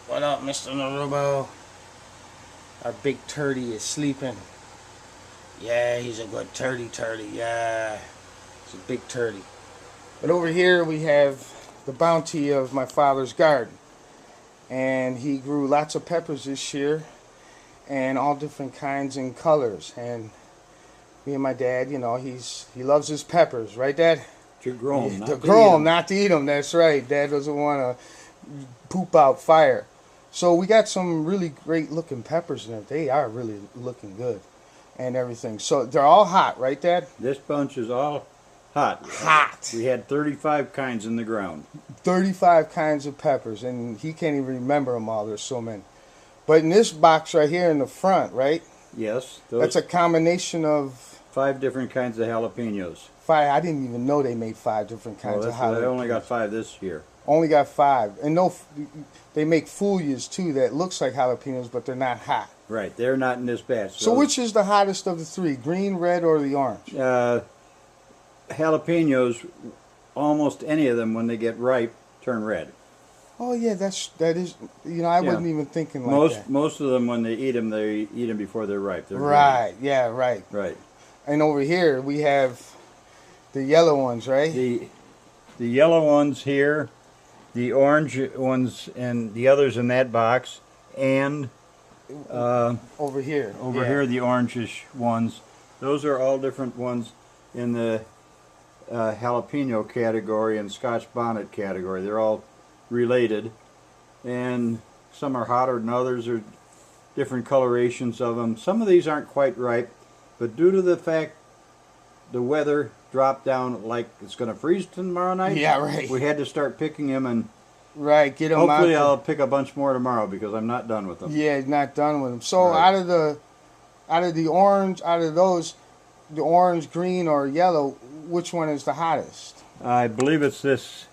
What up, Mr. Narubo? Our big turdy is sleeping. Yeah, he's a good turdy. Yeah, he's a big turdy. But over here we have the bounty of my father's garden. And he grew lots of peppers this year and all different kinds and colors. And me and my dad, he loves his peppers, right, Dad? To grow them, To grow them, not to eat them. That's right. Dad doesn't want to poop out fire. So we got some really great looking peppers in there. They are really looking good and everything. So they're all hot, right, Dad? This bunch is all hot. Hot. We had 35 kinds in the ground. 35 kinds of peppers, and he can't even remember them all. There's so many. But in this box right here in the front, right? Yes. That's a combination of 5 different kinds of jalapenos. 5. I didn't even know they made 5 different kinds of jalapenos. I only got 5 this year. Only got 5. And no, they make folias too that looks like jalapenos, but they're not hot. Right. They're not in this batch. So which is the hottest of the 3? Green, red, or the orange? Jalapenos, almost any of them when they get ripe, turn red. Oh yeah, that is. I wasn't even thinking like that. Most of them when they eat them before they're ripe. They're right. green. Yeah. Right. Right. And over here we have the yellow ones, right? The yellow ones here, the orange ones, and the others in that box, and over here. Here the orangish ones. Those are all different ones in the jalapeno category and Scotch bonnet category. They're all related, and some are hotter than others, or different colorations of them. Some of these aren't quite ripe, but due to the fact the weather dropped down like it's going to freeze tomorrow night, yeah, right, we had to start picking them, and get them out. Hopefully I'll pick a bunch more tomorrow because I'm not done with them. Yeah, not done with them. So out of the orange, out of those, the orange, green, or yellow, which one is the hottest? I believe it's this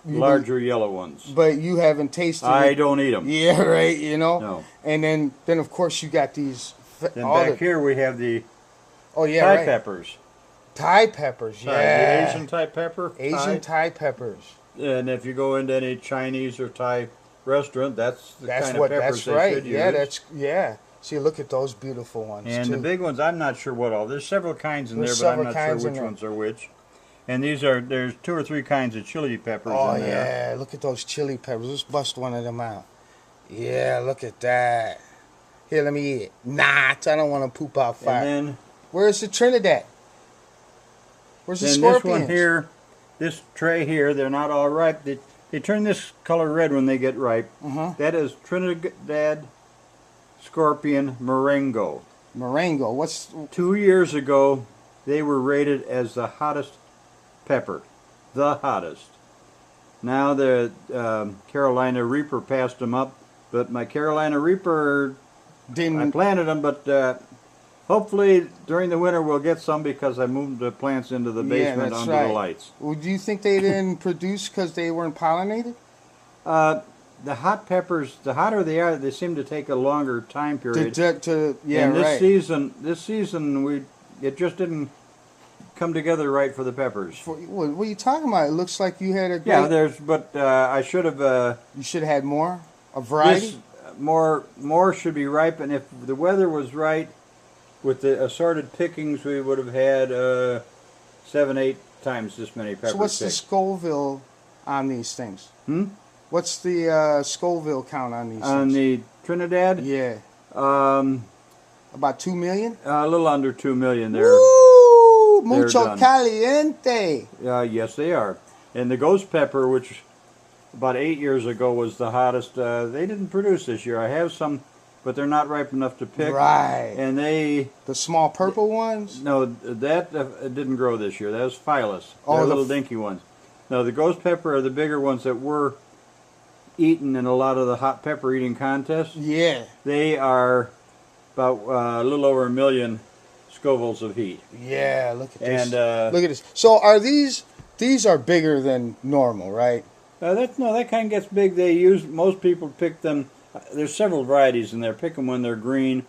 larger yellow ones. But you haven't tasted I don't eat them. Yeah, right, No. And then of course you got these. Then back here we have the Thai peppers. Thai peppers, yeah. The Asian Thai pepper. Asian Thai peppers. And if you go into any Chinese or Thai restaurant, that's the kind of peppers that's right. Should use. Yeah. See, look at those beautiful ones. And too. the big ones, I'm not sure what all. There's several kinds in there, but I'm not sure which ones are which. And there's 2 or 3 kinds of chili peppers in there. Oh, yeah. Look at those chili peppers. Let's bust one of them out. Yeah, look at that. Here, let me eat it. Nah, I don't want to poop out fire. And then, where's the Trinidad? Where's the scorpions? This one here, this tray here, they're not all ripe. They turn this color red when they get ripe. That is Trinidad Scorpion Marengo. Marengo. What's 2 years ago, they were rated as the hottest pepper, the hottest. Now the Carolina Reaper passed them up, but my Carolina Reaper, I planted them, but hopefully during the winter we'll get some because I moved the plants into the basement under the lights. Well, do you think they didn't produce because they weren't pollinated? The hot peppers, the hotter they are, they seem to take a longer time period. And this season, it just didn't come together right for the peppers. What are you talking about? It looks like you had a great... but I should have... you should have had more? A variety? More should be ripe, and if the weather was right, with the assorted pickings, we would have had 7, 8 times this many peppers. So what's the Scoville on these things? What's the Scoville count on these things? On the Trinidad? Yeah. About 2 million? A little under 2 million there. Woo! Mucho caliente. Yes, they are. And the ghost pepper, which about 8 years ago was the hottest, they didn't produce this year. I have some, but they're not ripe enough to pick. Right. And the small purple ones? No, that didn't grow this year. That was Phyllis. They're little dinky ones. No, the ghost pepper are the bigger ones that were eaten in a lot of the hot pepper eating contests. Yeah. They are about a little over 1 million Scovilles of heat. Yeah, look at this. And look at this. So are these are bigger than normal, right? That kind gets big. Most people pick them. There's several varieties in there. Pick them when they're green,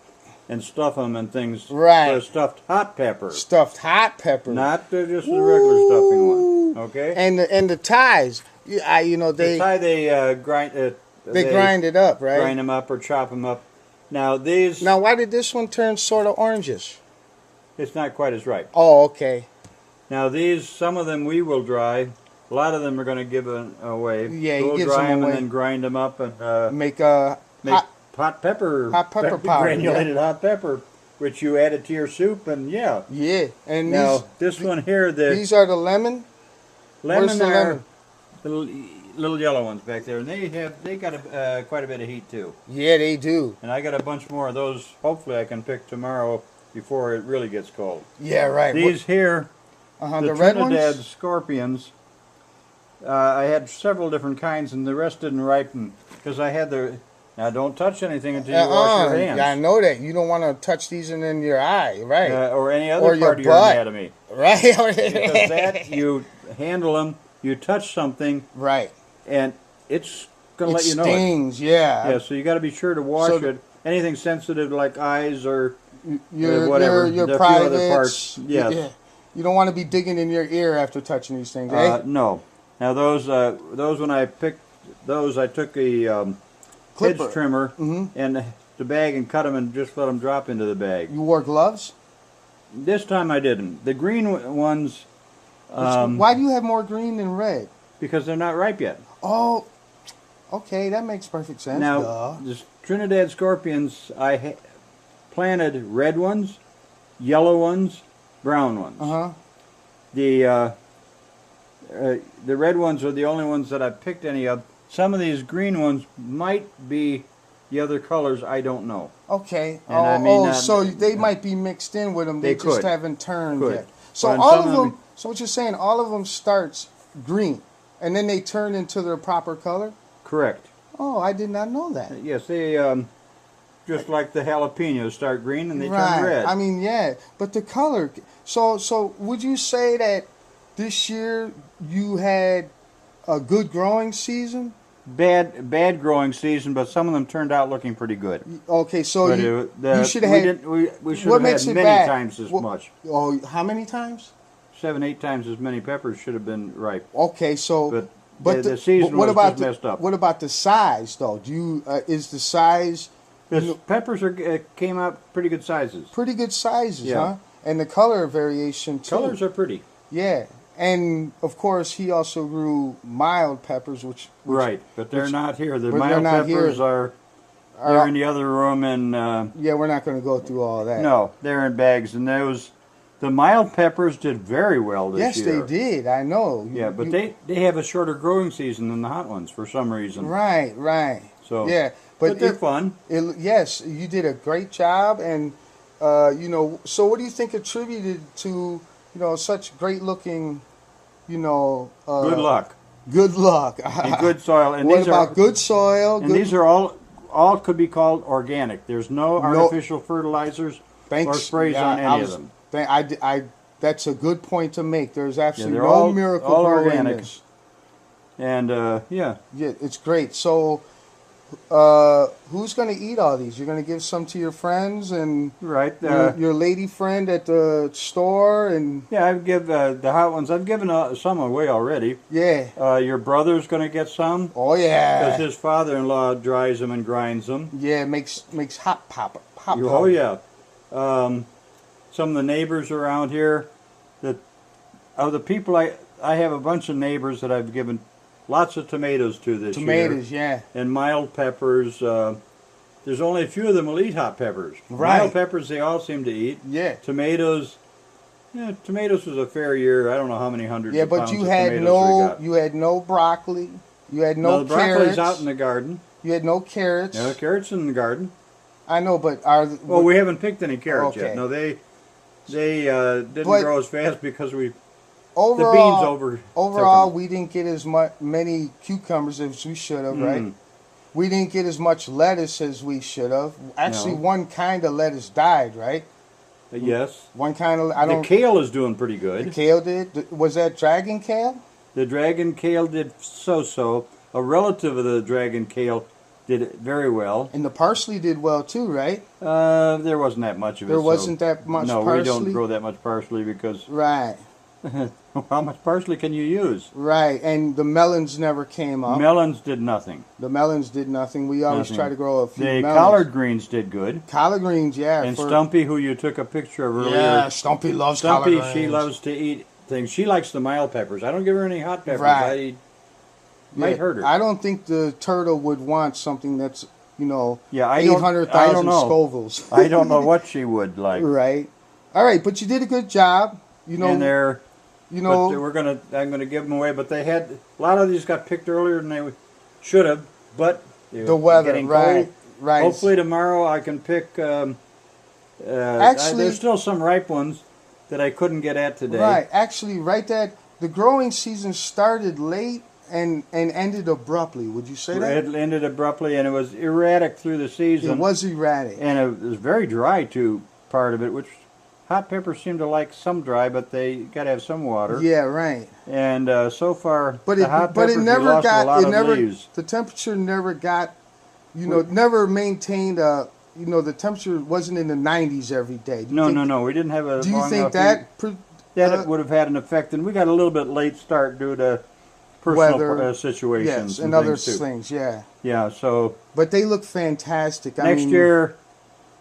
and stuff them and things. Right. So stuffed hot pepper. Stuffed hot pepper. Not just the regular stuffing one. Okay. And the ties. The Thai they grind. They grind it up, right? Grind them up or chop them up. Now these, Now, why did this one turn sort of orangish? it's not quite as ripe. Oh, okay. Now these, some of them we will dry. A lot of them are going to give away. Yeah, he we'll gives dry them them away. and then grind them up and Make make hot pepper powder, granulated hot pepper, which you add it to your soup, and yeah. Yeah, and Now this one here, the these are the lemon. lemon where's the are lemon? the little yellow ones back there, and they got quite a bit of heat too. Yeah, they do. And I got a bunch more of those. Hopefully, I can pick tomorrow before it really gets cold. Yeah, right. These here, the the red Trinidad ones. Scorpions. I had several different kinds, and the rest didn't ripen because I had the. Now, don't touch anything until you wash your hands. Yeah, I know that. You don't want to touch these in your eye, right? Or any other Or part your of your butt. anatomy. Right. Because that, you handle them, you touch something, Right. and it's going to It let you know it. stings, yeah. Yeah, so you got to be sure to wash So it. Anything sensitive like eyes or Your the few privates. other parts. Yes. Yeah. You don't want to be digging in your ear after touching these things, eh? No. Now those when I picked those, I took a Clipper. hedge trimmer and the bag and cut them and just let them drop into the bag. You wore gloves? This time I didn't. The green ones, Why do you have more green than red? because they're not ripe yet. Oh, okay, that makes perfect sense. Now, Duh. the Trinidad Scorpions, I planted red ones, yellow ones, brown ones. Uh-huh. The red ones are the only ones that I picked any of. Some of these green ones might be the other colors. I don't know. Okay. And I mean, so they might be mixed in with them. They They just could. haven't turned Could. yet. So Well, and all some of of them. them- So what you're saying? All of them starts green, and then they turn into their proper color. Correct. Oh, I did not know that. Yes, they just like the jalapenos start green and they Right. turn red. I mean, yeah, but the color. So would you say that this year you had a good growing season? bad growing season, but some of them turned out looking pretty good. Okay, so But you should have had. we should what have makes had it many bad? times as What- much. Oh, how many times? 7-8 times as many peppers should have been ripe. Okay, so But the season what was about just messed up. What about the size though? Do you is the size The peppers came out pretty good sizes. pretty good sizes, Yeah. huh? And the color variation too. Colors are pretty. Yeah, and of course he also grew mild peppers, which Right, but they're not here. The but they're mild not peppers here. are are- they're in the other room, and yeah, we're not going to go through all that. no, they're in bags. And the mild peppers did very well this Yes, year. they did. I know. Yeah, but You- they have a shorter growing season than the hot ones for some reason. right, right. So Yeah, but they're it- fun. yes, you did a great job, and so what do you think attributed to such great looking, Good luck good luck, and good soil. And what these about are good soil? and good, these are all could be called organic. There's no artificial fertilizers or sprays yeah, on any of them. That's a good point to make. There's absolutely they're no all- miracle all grow in organic. this. And Yeah, it's great. So, who's going to eat all these? You're going to give some to your friends and right. your lady friend at the store, and Yeah, I've given the hot ones. I've given some away already. yeah. Your brother's going to get some Oh yeah. because his father-in-law dries them and grinds them. Yeah, makes hot pop. Oh yeah. Some of the neighbors around here, the people I have a bunch of neighbors that I've given lots of tomatoes to this year. Tomatoes, yeah. And mild peppers. There's only a few of them will eat hot peppers. Right. Mild peppers they all seem to eat. Yeah. Tomatoes. Yeah, tomatoes was a fair year. I don't know how many hundreds Yeah, of but pounds you of had tomatoes no broccoli. You had no the broccoli's carrots. out in the garden. You had no carrots. Yeah, carrots in the garden. I know, but are Well, we haven't picked any carrots Okay. yet. No, they didn't But- grow as fast because the overall, beans overall we didn't get as many cucumbers as we should have, right? Mm. We didn't get as much lettuce as we should have. Actually, No. one kind of lettuce died, right? Yes. One kind of The kale is doing pretty the good. kale did. Was that dragon kale? The dragon kale did so-so. A relative of the dragon kale did it very well. And the parsley did well too, right? There wasn't that much of it. There so- wasn't that much No, parsley? we don't grow that much parsley because Right. How much parsley can you use? Right, and the melons never came up. Melons did nothing. The melons did nothing. We always Nothing. try to grow a few The melons. collard greens did good. Collard greens, yeah. And Stumpy, who you took a picture of earlier. Yeah, Stumpy loves collard Stumpy, greens. she loves to eat things. She likes the mild peppers. I don't give her any hot peppers. Right. Might hurt her. I don't think the turtle would want something that's, Yeah, I don't 800,000 know. Scovilles. I don't know what she would like. Right. All right, but you did a good job. And they're, you but know, I'm gonna give them away. But they had a lot of these got picked earlier than they should have. But the weather, getting right, cold. right. Hopefully tomorrow I can pick. Actually, there's still some ripe ones that I couldn't get at today. Right. Actually, that the growing season started late and ended abruptly. Would you say that? It ended abruptly, and it was erratic through the season. It was erratic. And it was very dry too, part of it, which hot peppers seem to like some dry, but they got to have some water. Yeah, right. And so far, But the hot peppers, it never we lost a lot of leaves. the temperature never got, never maintained the temperature wasn't in the 90s every day. No, we didn't have a Do you long think enough that? heat. That would have had an effect, and we got a little bit late start due to personal Weather, situations yes, and other things too. things, yeah. Yeah, so But they look fantastic. next year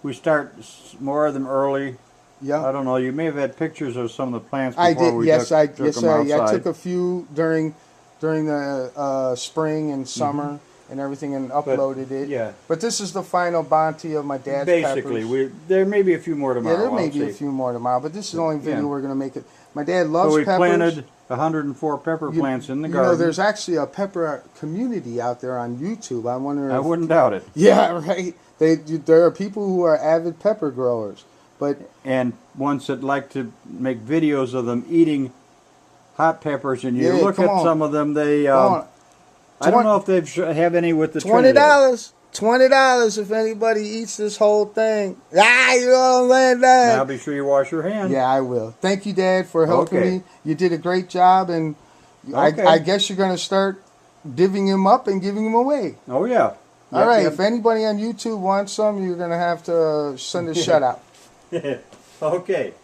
we start more of them early. Yeah. I don't know. You may have had pictures of some of the plants before I did. we Yes, took them outside. I took a few during the spring and summer and everything, and uploaded it. Yeah. But this is the final bounty of my dad's Basically, peppers. there may be a few more tomorrow. Yeah, there may I'll be a see. few more tomorrow, but this is the only video Yeah. we're going to make it. My dad loves So we peppers. planted 104 pepper plants in the garden. There's actually a pepper community out there on YouTube. I wonder. I wouldn't doubt it. Yeah, right. There are people who are avid pepper growers, but And ones that like to make videos of them eating hot peppers, and you Yeah, look come at on. some of them, they come on. I don't know if they have any with the $20. Trinidad. $20 if anybody eats this whole thing. Ah, you know what I'm saying, Dad? Now be sure you wash your hands. Yeah, I will. Thank you, Dad, for helping Okay. me. You did a great job, and Okay. I guess you're going to start divvying them up and giving them away. Oh yeah. All right, Yep, if anybody on YouTube wants some, you're going to have to send a shout out. yep. Okay.